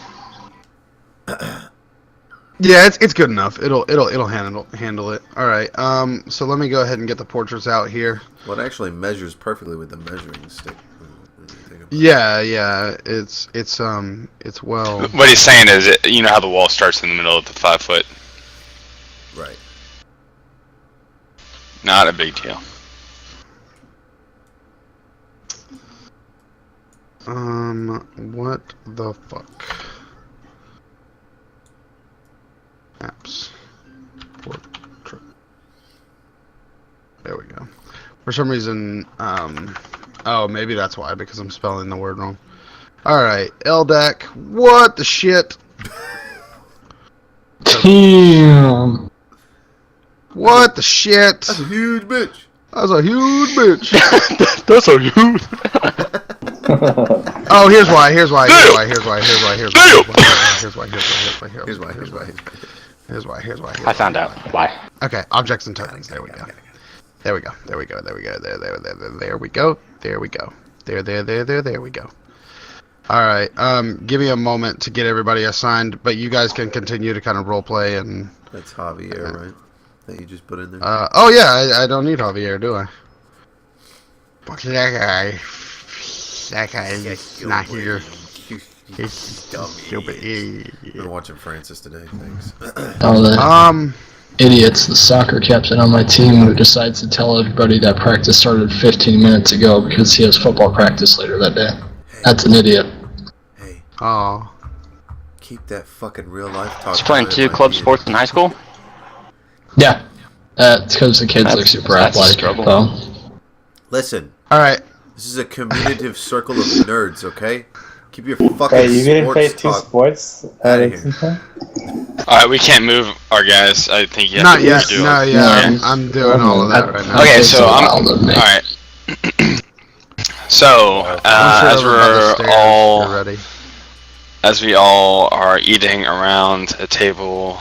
Yeah, it's good enough. It'll handle it. All right. So let me go ahead and get the portraits out here. Well, it actually measures perfectly with the measuring stick. when you think about it. Yeah. It's well. What he's saying is, you know how the wall starts in the middle of the 5 foot. Right. Not a big deal. What the fuck? Apps. There we go. For some reason, oh, maybe that's why, because I'm spelling the word wrong. Alright, LDAC, what the shit? Damn. What the shit? That's a huge bitch. That's a huge bitch. That's so huge. Oh, here's why. Here's why. I found out why. Okay, objects and tokens. There we go. There we go. There we go. All right. Give me a moment to get everybody assigned, but you guys can continue to kind of role play and. That's Javier, right? That you just put in there. Oh yeah, I don't need Javier, do I? Fuck that guy. That guy is not here. He's stupid. Been watching Francis today. Thanks. Oh, the idiots, the soccer captain on my team, who decides to tell everybody that practice started 15 minutes ago because he has football practice later that day. That's an idiot. Hey, Oh. keep that fucking real life talk. He's playing 2 club sports in high school? Yeah, it's because the kids are super that's a athletic. struggle. So. Listen, All right. this is a commutative circle of nerds, okay? Keep your fucking Hey, you didn't play sports 2 talk. sports Outta at here. Exeter? Alright, we can't move our guys. I think you have Not to yet. redo No, it. yeah. I'm doing all of that right now. Okay, It's so wild of me. alright. So, Once as you're over by the we're stairs, all you're ready. as we all are eating around a table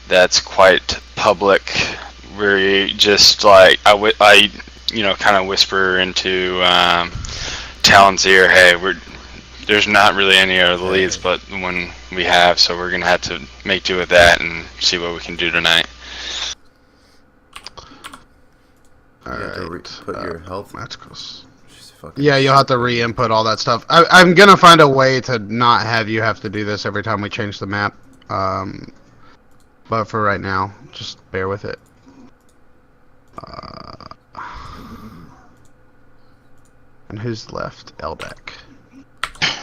that's quite public, we just like I kind of whisper into Talon's ear, hey, there's not really any other leads but one we have, so we're gonna have to make do with that and see what we can do tonight. You have to Alright. put your health. That's close. Just fucking Yeah, you'll have to re-input all that stuff. I'm gonna find a way to not have you have to do this every time we change the map. But for right now, just bear with it. And who's left? LDAC.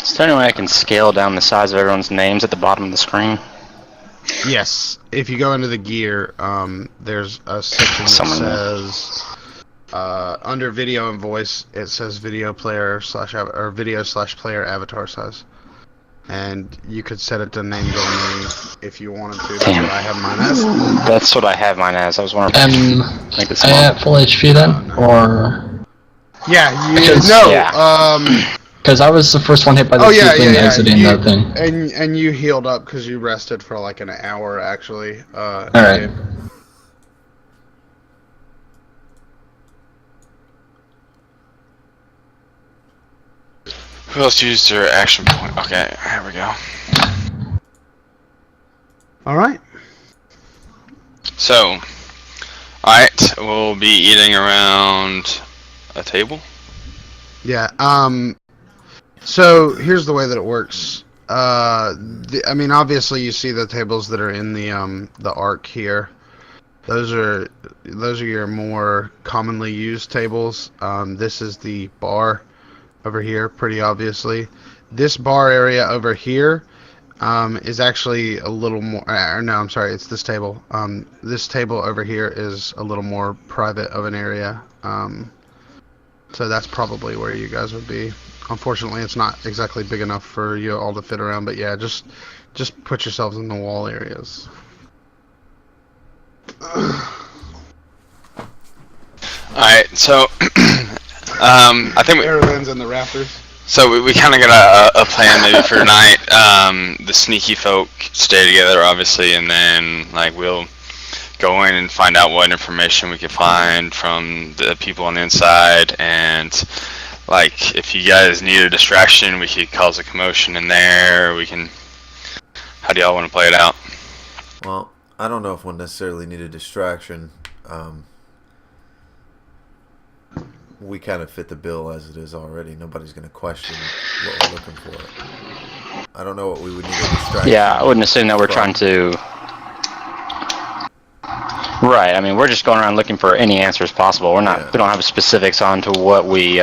Is there any way I can scale down the size of everyone's names at the bottom of the screen? Yes, if you go into the gear, there's a section that Someone- says under video and voice. It says video player or video/player avatar size, and you could set it to names only if you wanted to. That's Damn. what I have mine as. That's what I have mine as. I was wondering if Am make this I small. at full HP then? Or. Yeah, Because- no. Yeah. Because I was the first one hit by the Oh yeah, thing yeah. exiting that thing. And you healed up because you rested for like an hour actually. Alright. Who else used their action point? Okay, here we go. All right. So, alright, we'll be eating around a table. Yeah. So here's the way that it works. I mean, obviously, you see the tables that are in the arc here. Those are your more commonly used tables. This is the bar over here, pretty obviously. This bar area over here is actually a little more. No, I'm sorry, it's this table. This table over here is a little more private of an area. So that's probably where you guys would be. Unfortunately, it's not exactly big enough for you all to fit around, but yeah, just put yourselves in the wall areas. Alright, so I think Airlines and the rafters. so we kind of got a plan maybe for tonight. The sneaky folk stay together, obviously, and then like we'll go in and find out what information we can find from the people on the inside, and like if you guys need a distraction, we could cause a commotion in there. We can. How do y'all want to play it out? Well, I don't know if we'll necessarily need a distraction. We kind of fit the bill as it is already. Nobody's going to question what we're looking for. I don't know what we would need a distraction. Yeah, I wouldn't assume that we're trying to Right. I mean, we're just going around looking for any answers possible. We're not. Yeah. We don't have specifics on to what we. We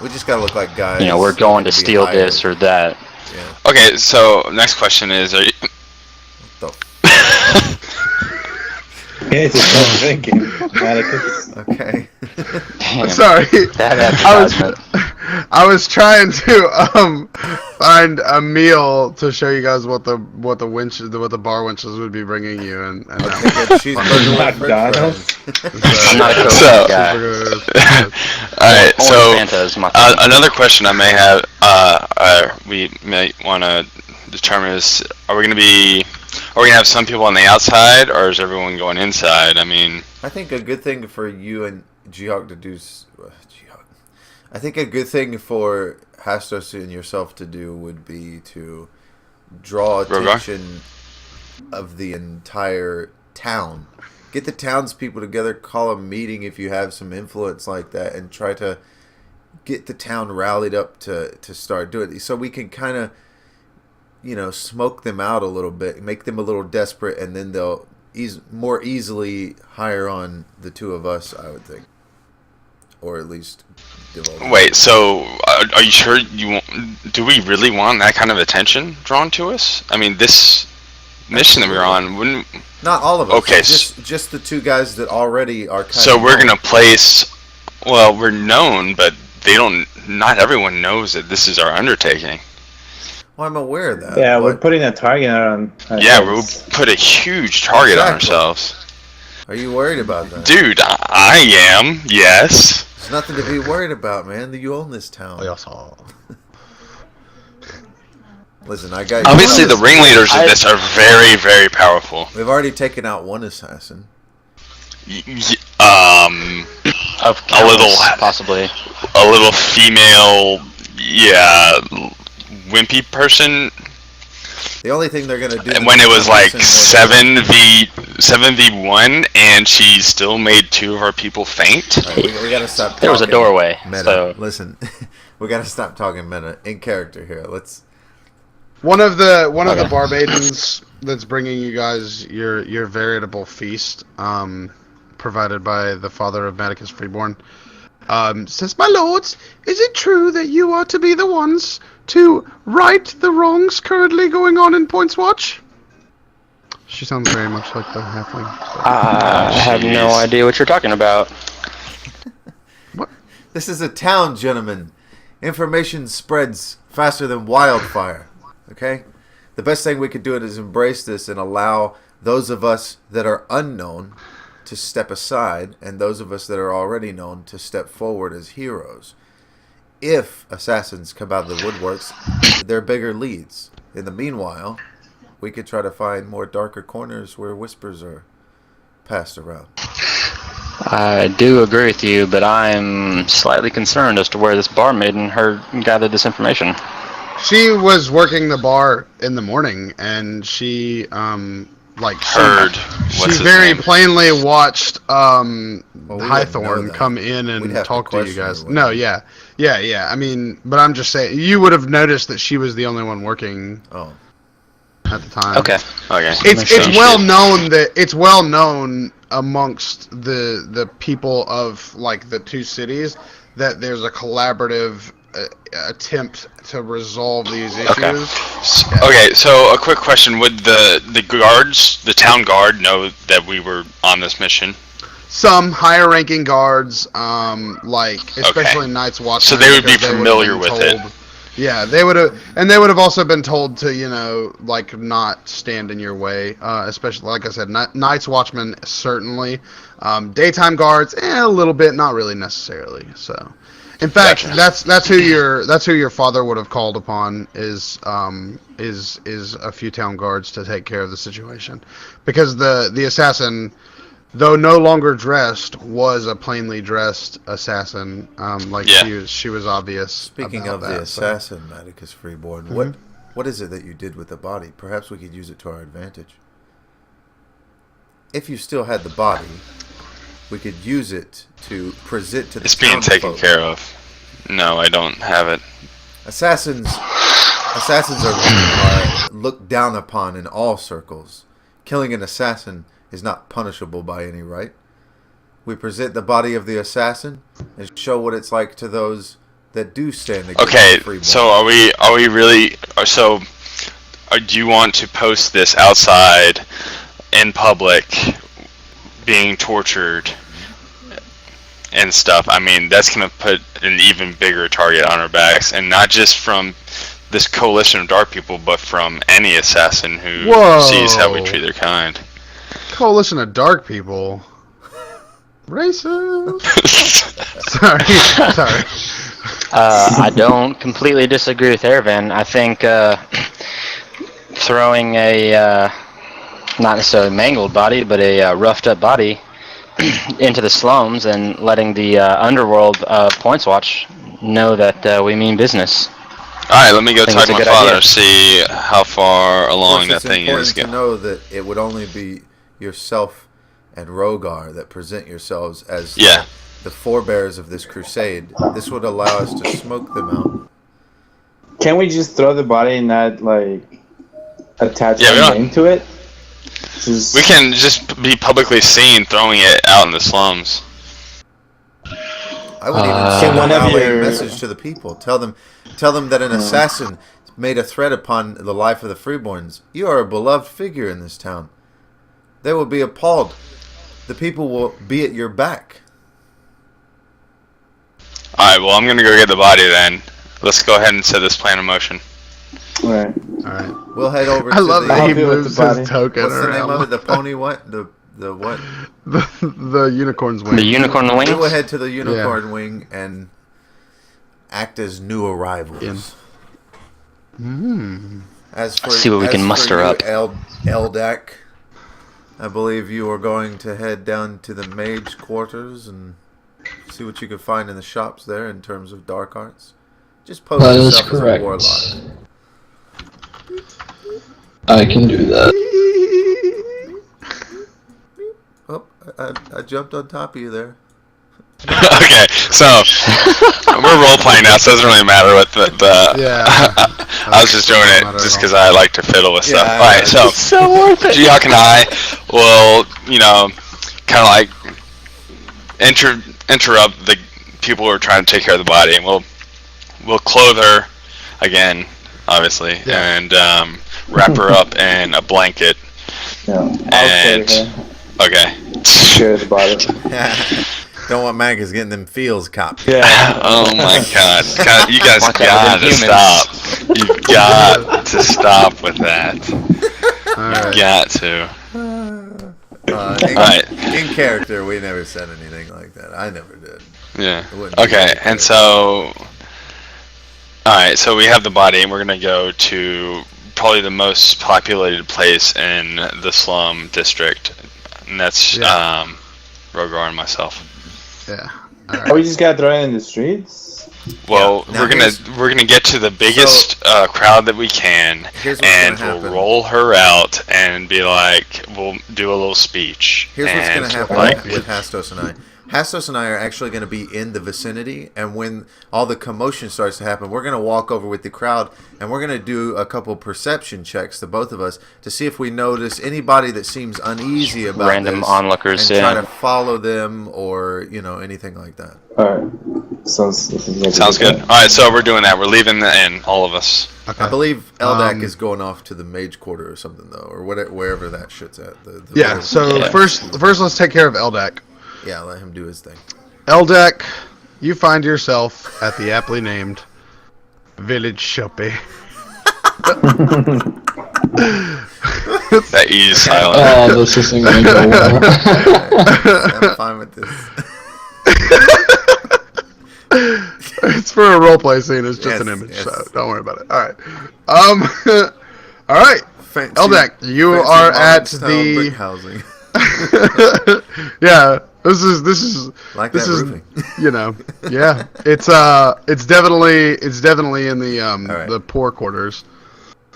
just gotta look like guys. We're going to be steal hired. this or that. Yeah. Okay, so next question is: are you, The It's just not thinking. Atticus. okay. Damn, Sorry. that I advertisement. was trying to find a meal to show you guys what the bar winches would be bringing you, and that She's McDonald's. I'm not a Coke So- guy. Alright, Orange so Fanta is my thing. another question I may have, we may want to determine is: are we gonna have some people on the outside, or is everyone going inside? I mean, I think a good thing for you and Geog to do. I think a good thing for Hastos and yourself to do would be to draw Rogar? attention of the entire town. Get the townspeople together, call a meeting if you have some influence like that, and try to get the town rallied up to start doing it. So we can kind of, smoke them out a little bit, make them a little desperate, and then they'll more easily hire on the two of us, I would think. Or at least develop. wait. So, are you sure do we really want that kind of attention drawn to us? I mean, this mission that we're on wouldn't. Not all of us. Okay, Just the two guys that already are kind So of we're gonna place. Well, we're known, but they don't. Not everyone knows that this is our undertaking. Well, I'm aware of that. Yeah, we're but putting a target on. Yeah, we'll put a huge target on Exactly. ourselves. Are you worried about that? Dude, I am. Yes. There's nothing to be worried about, man. You own this town. Listen, I got you. Obviously, the ringleaders of this are very, very powerful. We've already taken out one assassin. Of a little, possibly. a little female, yeah, wimpy person. The only thing they're gonna do. And when it was like 7v1, and she still made 2 of our people faint. Right, we gotta stop. There was a talking doorway, Meta. so- Listen, we gotta stop talking meta in character here. Let's. One of the Okay. bar maidens that's bringing you guys your veritable feast, provided by the father of Maticus Freeborn, says, "My lords, is it true that you are to be the ones to right the wrongs currently going on in Points Watch?" She sounds very much like the halfling. I have no Jeez. idea what you're talking about. This is a town, gentlemen. Information spreads faster than wildfire. Okay? The best thing we could do is embrace this and allow those of us that are unknown to step aside and those of us that are already known to step forward as heroes. If assassins come out of the woodworks, they're bigger leads. In the meanwhile, we could try to find more darker corners where whispers are passed around. I do agree with you, but I'm slightly concerned as to where this bar maiden gathered this information. She was working the bar in the morning, and she Heard. She What's his very name? plainly watched we wouldn't know Highthorn that. come in We'd and have to talk to you question guys. her, No, wouldn't yeah. I mean, but I'm just saying, you would have noticed that she was the only one working Oh. at the time. Okay. Okay. It's well known amongst the people of like the two cities that there's a collaborative attempt to resolve these issues. Okay, so a quick question: would the guards, the town guard, know that we were on this mission? Some higher ranking guards, especially Night's Watch. So they would be familiar with it. Yeah, they would have, and they would have also been told to, not stand in your way. Especially, like I said, Night's Watchmen certainly. Daytime guards, a little bit, not really necessarily. So, in fact, Gotcha. that's who your father would have called upon is a few town guards to take care of the situation, because the assassin, though no longer dressed, was a plainly dressed assassin. She was obvious. Speaking about of that, the so. assassin, Maticus Freeborn, what is it that you did with the body? Perhaps we could use it to our advantage. If you still had the body, we could use it to present to the It's being taken townsfolk. care of. No, I don't have it. Assassins are looked down upon in all circles. Killing an assassin is not punishable by any right. We present the body of the assassin and show what it's like to those that do stand against the freeborn. So are we really? So, do you want to post this outside in public, being tortured and stuff? I mean, that's gonna put an even bigger target on our backs, and not just from this coalition of dark people, but from any assassin who sees how we treat their kind. Coalition of dark people. Racist. Sorry. I don't completely disagree with Ervin. I think throwing a not necessarily mangled body, but a roughed up body into the slums and letting the underworld Points Watch know that we mean business. Alright, let me go talk to my father and see how far along that thing is. It's important to know that it would only be yourself and Rogar that present yourselves as the forebears of this crusade. This would allow us to smoke them out. Can we just throw the body and not, like, attach our name to it? We can just be publicly seen throwing it out in the slums. I would even send a message to the people. Tell them that an assassin made a threat upon the life of the Freeborns. You are a beloved figure in this town. They will be appalled. The people will be at your back. Alright, well, I'm going to go get the body then. Let's go ahead and set this plan in motion. Alright. We'll head over to I love that he moves his token What's around. the name of it? The pony what? The what? The unicorn's wing. The unicorn wings? We will head to the unicorn wing and act as new arrivals. As for, see what we can muster up. Eldak, I believe you are going to head down to the mage quarters and see what you can find in the shops there in terms of dark arts. Just pose yourself as a warlock. I can do that. Oh, I jumped on top of you there. Okay, so we're role playing now, so it doesn't really matter what I was just doing it just because I like to fiddle with stuff. All right, so G-Hawk and I will, kind of like interrupt the people who are trying to take care of the body, and we'll clothe her again, obviously, and wrap her up in a blanket. Okay. Share the body. Don't want Magus getting them feels copped. Yeah. Oh my God. You guys gotta stop. You got to stop with that. You got to. In character, we never said anything like that. I never did. Yeah. Okay, and so... Alright, so we have the body, and we're gonna go to probably the most populated place in the slum district, and that's Rogar and myself. Yeah. Right. We just gotta throw it in the streets? Well, we're gonna get to the biggest crowd that we can, and we'll roll her out and be like, we'll do a little speech. Here's what's gonna happen with Hastos and I. Hastos and I are actually going to be in the vicinity, and when all the commotion starts to happen, we're going to walk over with the crowd, and we're going to do a couple perception checks, the both of us, to see if we notice anybody that seems uneasy about random onlookers, and try to follow them or anything like that. All right, sounds good. All right, so we're doing that. We're leaving the inn, all of us. Okay. I believe Eldak is going off to the mage quarter or something though, or wherever that shit's at. First let's take care of Eldak. Yeah, let him do his thing. Eldak, you find yourself at the aptly named Village Shoppe. That E is silent. Oh, this isn't going to go well. I'm fine with this. It's for a roleplay scene. It's just an image, so don't worry about it. All right. All right. Eldak, you are at the housing. Yeah. This is like this that is roofing. Yeah. It's definitely in the poor quarters.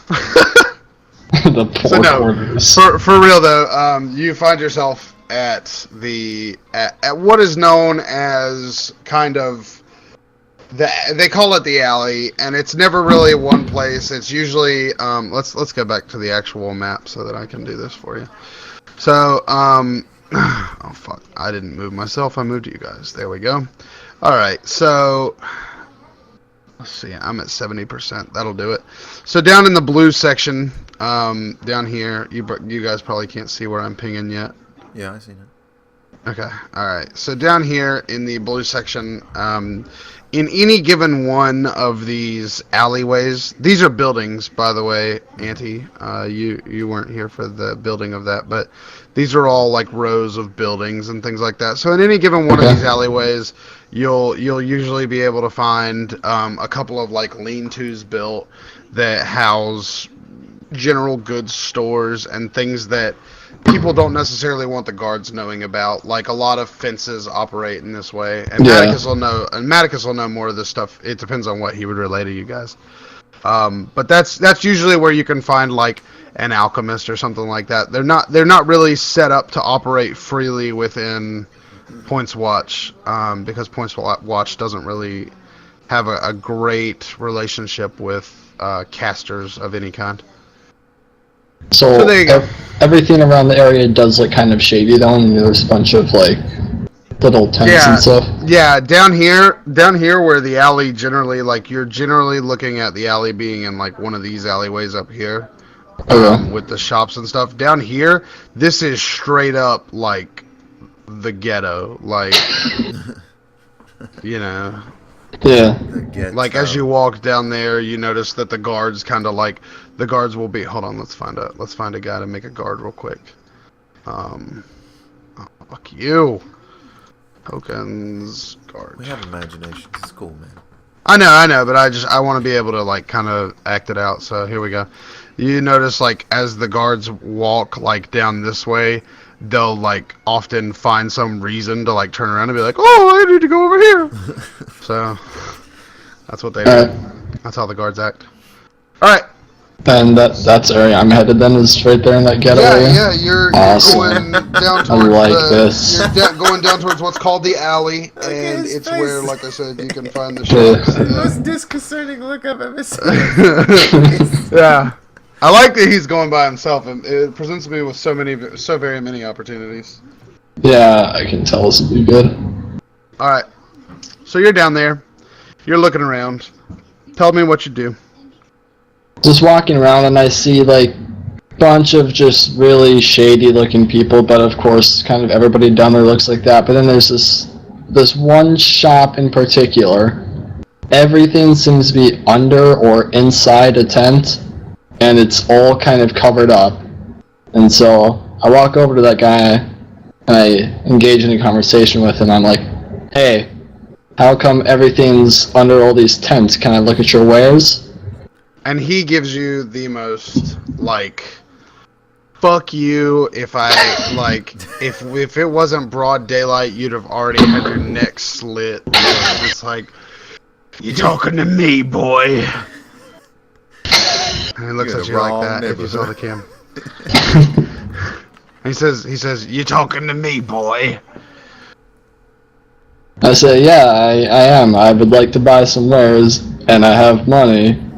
The poor quarters. For real though, you find yourself at what is known as kind of they call it the alley, and it's never really one place. It's usually let's go back to the actual map so that I can do this for you. So, oh fuck, I didn't move myself, I moved you guys. There we go. Alright, so, let's see, I'm at 70%, that'll do it. So down in the blue section, down here, you guys probably can't see where I'm pinging yet. Yeah, I seen it. Okay, alright, so down here in the blue section, in any given one of these alleyways, these are buildings, by the way, Auntie. You weren't here for the building of that, but these are all like rows of buildings and things like that. So in any given one of these alleyways, you'll usually be able to find a couple of like lean-tos built that house general goods stores and things that people don't necessarily want the guards knowing about. Like a lot of fences operate in this way, and Maticus will know. And Maticus will know more of this stuff. It depends on what he would relay to you guys. But that's usually where you can find like an alchemist or something like that. They're not really set up to operate freely within Points Watch, because Points Watch doesn't really have a great relationship with casters of any kind. So there you go. Everything around the area does look kind of shady though, and there's a bunch of like little tents and stuff. Yeah, down here where the alley generally, like you're generally looking at the alley being in like one of these alleyways up here, with the shops and stuff. Down here, this is straight up like the ghetto, like you know. Yeah. Like as you walk down there, you notice that the guards kind of like the guards will be. Hold on, let's find a guy to make a guard real quick. Oh, fuck you. Tokens guard. We have imaginations. It's cool, man. I know, but I want to be able to like kind of act it out. So here we go. You notice like as the guards walk like down this way, they'll like often find some reason to like turn around and be like, "Oh, I need to go over here." So that's what they do. That's how the guards act. All right. And that's the area I'm headed then, is right there in that ghetto area? Yeah, you're Awesome. going down towards I like this. You're going down towards what's called the alley, and it's where, like I said, you can find the shops. The most disconcerting look I've ever seen. Yeah. I like that he's going by himself, and it presents me with so very many opportunities. Yeah, I can tell this will be good. Alright. So you're down there. You're looking around. Tell me what you do. Just walking around and I see like a bunch of just really shady looking people, but of course kind of everybody down there looks like that. But then there's this one shop in particular. Everything seems to be under or inside a tent, and it's all kind of covered up. And so I walk over to that guy and I engage in a conversation with him. I'm like, "Hey, how come everything's under all these tents? Can I look at your wares?" And he gives you the most, like, fuck you, if I, like, if it wasn't broad daylight, you'd have already had your neck slit. It's like, "You talking to me, boy?" And he looks at you like that, if you saw the cam. He says, "You talking to me, boy?" I say, "Yeah, I am. I would like to buy some wares, and I have money.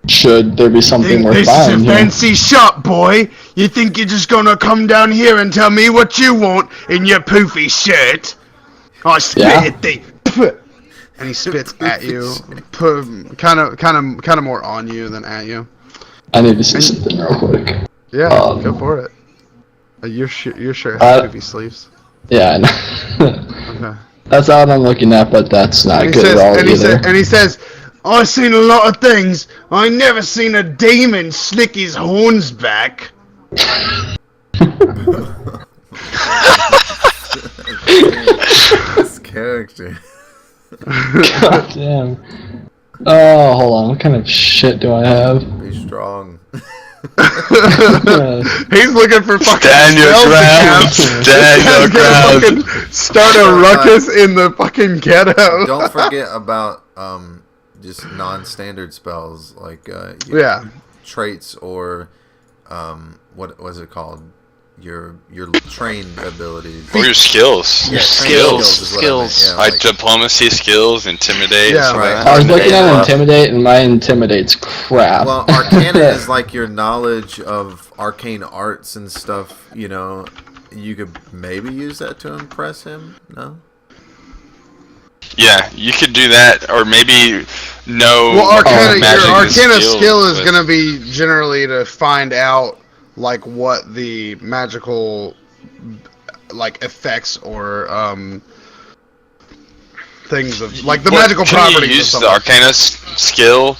Should there be something worth buying This is a here?" fancy shop, boy. You think you're just gonna come down here and tell me what you want in your poofy shirt? I spit at the... And he spits at you, kind of more on you than at you. I need to see something real quick. Yeah, go for it. Your shirt has poofy sleeves. Yeah, I know. Okay. That's all I'm looking at, but that's not good at all either. And he says, "I've seen a lot of things. I never seen a demon slick his horns back." This character. God damn. Oh, hold on. What kind of shit do I have? Be strong. He's looking for fucking Stand your ground. Stand your ground. Start a ruckus in the fucking ghetto. Don't forget about just non-standard spells like traits or what was it called? Your trained abilities. Or your skills. Yeah, skills. Diplomacy skills, intimidate. Yeah, right. I was looking at Intimidate, and my Intimidate's crap. Well, Arcana is like your knowledge of arcane arts and stuff, you know. you could maybe use that to impress him. No. Yeah, you could do that, or maybe know. Well, Arcana, matching your the Arcana skill is with- going to be generally to find out like what the magical like effects or things of like the magical Can properties. you use of the something. Arcana skill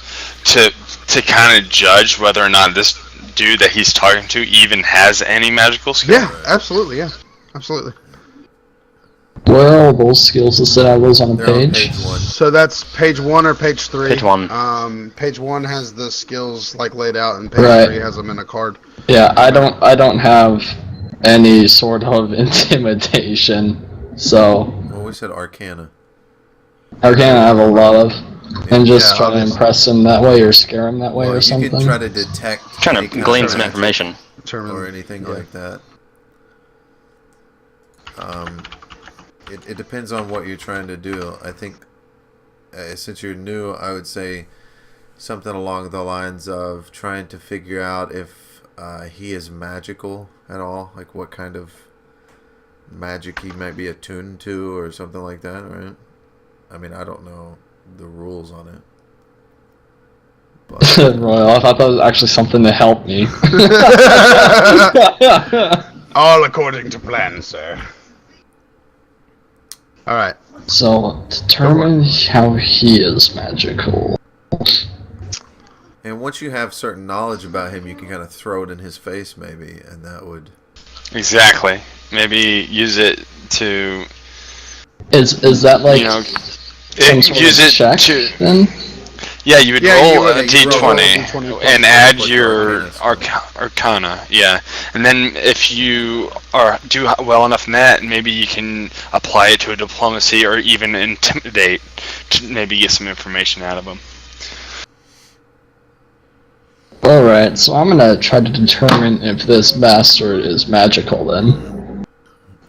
to kind of judge whether or not this dude that he's talking to even has any magical skill? Yeah, absolutely. Yeah, absolutely. Where are all those skills listed? Are those on a They're on page? page 1. So that's page 1 or page 3. Page 1. Page 1 has the skills like laid out, and page Right. 3 has them in a card. Yeah, I don't have any sort of intimidation, so Well, we said Arcana. Arcana I have a lot of, and just Yeah, try to obviously. impress him that way or scare him that way Well, or you something. can try to detect. Trying any to kind glean of some magic information. or anything Yeah. like that. It depends on what you're trying to do. I think since you're new, I would say something along the lines of trying to figure out if he is magical at all, like what kind of magic he might be attuned to or something like that, right? I mean, I don't know the rules on it. But, Royal, I thought that was actually something to help me. All according to plan, sir. All right. So, determine how he is magical. and once you have certain knowledge about him, you can kind of throw it in his face, maybe, and that would. Exactly. Maybe use it to, Is that like you know, some sort use of it check to. then? Yeah, you would Yeah, roll you would- a you roll a d20 D20 and plus add plus your Arcana. Arcana. Yeah, and then if you do well enough in that, maybe you can apply it to a diplomacy or even intimidate to maybe get some information out of him. Alright, so I'm gonna try to determine if this bastard is magical then.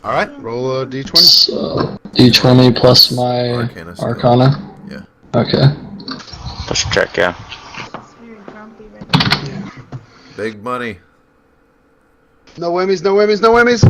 All right. Roll a d20. So, d20 plus my Arcana skill. Arcana? Yeah. Okay. Push check, yeah. Big money. No whammies. No whammies. No whammies.